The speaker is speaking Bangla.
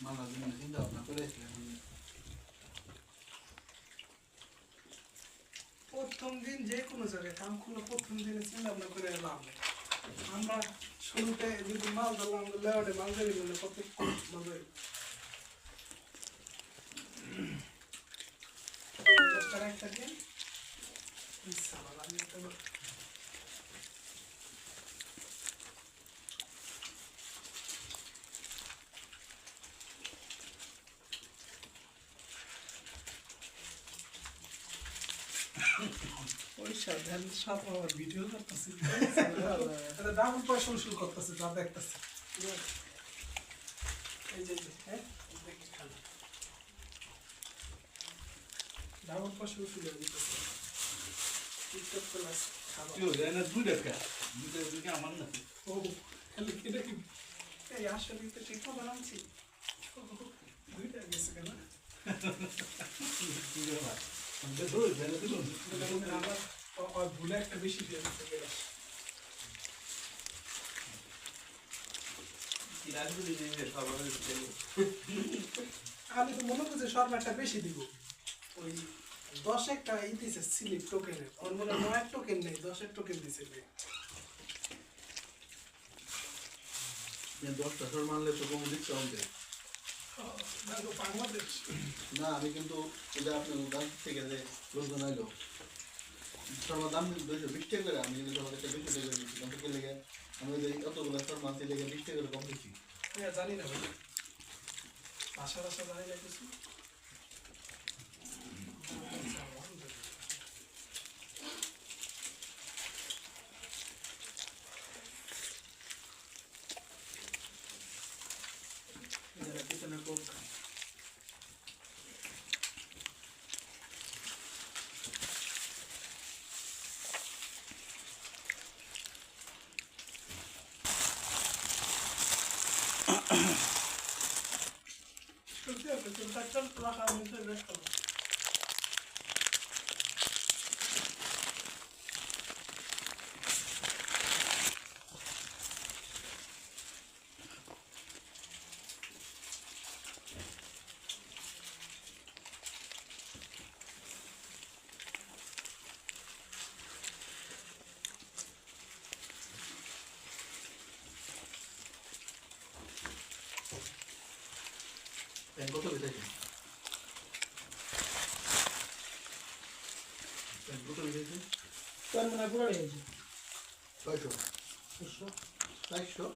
মালার জন্য চিন্তা ভাবনা করেছিলাম। প্রথম দিন যে কোনো জায়গায় কাম করলে প্রথম দিনে চিন্তা ভাবনা করে লাভ নেই। আমরা শুরুতে যদি মাল ধরলাম লেওয়াটে মাল ধরি মানে কত ভাবে একটা দিন ভিডিও করতেছি ডাবল পয়সা শুরু করতেছে যা দেখতেছে এই যে হ্যাঁ ডাবল পয়সা শুরু হয়ে যেতেছে টিকটক প্লাস আমার না ও খালি এটা কি এই আসলে তো ঠিক মতো নামছি দুইটা গেছে কেন আমার ভুলে একটা বেশি দিয়ে আমি তো মনে করছি সরকারটা বেশি দিব ওই 10 একটা ই দিছে স্লিপ টোকেনের ওর মনে 9 টোকেন নেই 10 টোকেন দিছে 10টা শোর মানলে তো কম দিচ্ছে আমাদের বাংলাদেশ না। আমি কিন্তু আপনার দাম থেকে যে লোকজন আইলো শর্মা দাম 220 টাকা করে, আমি কিন্তু তোমাদের 200 টাকা দিচ্ছি। কিন্তু কে লেগে আমি অতগুলো শর্মা আছে লেগে 20 টাকা করে কম দিচ্ছি। জানি না ভাই ভাষা জানি না কিছু পিছনে কোক কত বেঁচেছে কত বেঁচেছে তোর মনে পুরো হয়েছে 600 400